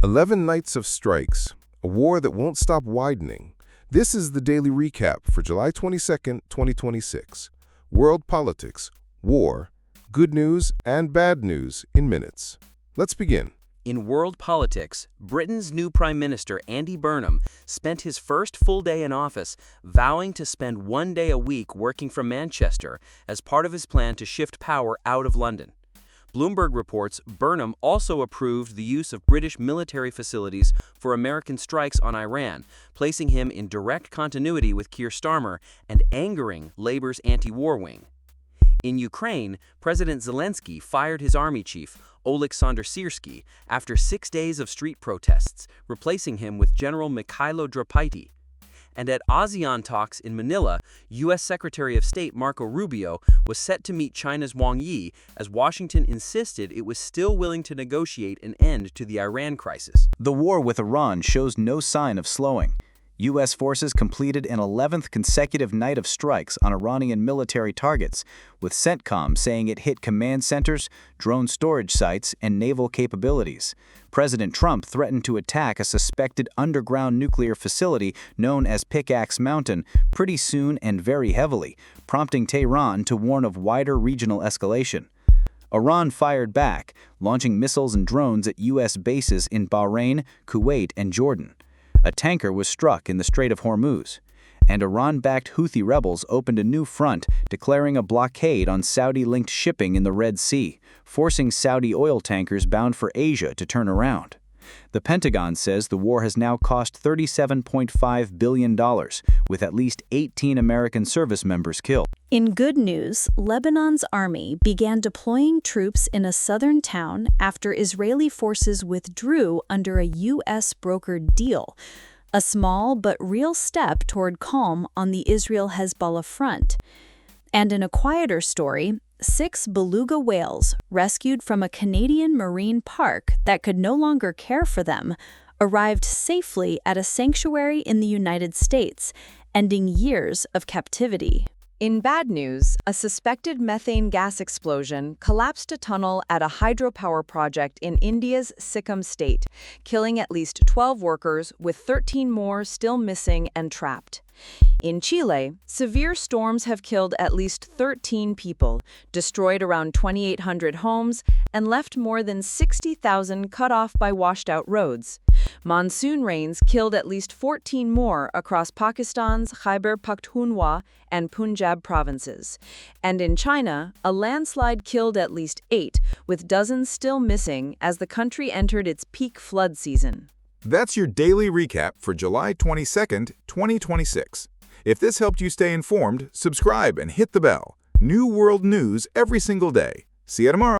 11 nights of strikes, a war that won't stop widening. This is the daily recap for July 22nd, 2026. World politics, war, good news and bad news in minutes. Let's begin. In world politics, Britain's new Prime Minister, Andy Burnham, spent his first full day in office vowing to spend one day a week working from Manchester as part of his plan to shift power out of London. Bloomberg reports Burnham also approved the use of British military facilities for American strikes on Iran, placing him in direct continuity with Keir Starmer and angering Labour's anti-war wing. In Ukraine, President Zelenskyy fired his army chief, Oleksandr Syrskyi, after 6 days of street protests, replacing him with General Mikhailo Drapyti. And at ASEAN talks in Manila, U.S. Secretary of State Marco Rubio was set to meet China's Wang Yi as Washington insisted it was still willing to negotiate an end to the Iran crisis. The war with Iran shows no sign of slowing. U.S. forces completed an 11th consecutive night of strikes on Iranian military targets, with CENTCOM saying it hit command centers, drone storage sites, and naval capabilities. President Trump threatened to attack a suspected underground nuclear facility known as Pickaxe Mountain pretty soon and very heavily, prompting Tehran to warn of wider regional escalation. Iran fired back, launching missiles and drones at U.S. bases in Bahrain, Kuwait, and Jordan. A tanker was struck in the Strait of Hormuz, and Iran-backed Houthi rebels opened a new front, declaring a blockade on Saudi-linked shipping in the Red Sea, forcing Saudi oil tankers bound for Asia to turn around. The Pentagon says the war has now cost $37.5 billion, with at least 18 American service members killed. In good news, Lebanon's army began deploying troops in a southern town after Israeli forces withdrew under a U.S.-brokered deal, a small but real step toward calm on the Israel-Hezbollah front. And in a quieter story, 6 beluga whales, rescued from a Canadian marine park that could no longer care for them, arrived safely at a sanctuary in the United States, ending years of captivity. In bad news, a suspected methane gas explosion collapsed a tunnel at a hydropower project in India's Sikkim state, killing at least 12 workers, with 13 more still missing and trapped. In Chile, severe storms have killed at least 13 people, destroyed around 2,800 homes, and left more than 60,000 cut off by washed-out roads. Monsoon rains killed at least 14 more across Pakistan's Khyber Pakhtunkhwa and Punjab provinces. And in China, a landslide killed at least 8, with dozens still missing as the country entered its peak flood season. That's your daily recap for July 22nd, 2026. If this helped you stay informed, subscribe and hit the bell. New world news every single day. See you tomorrow.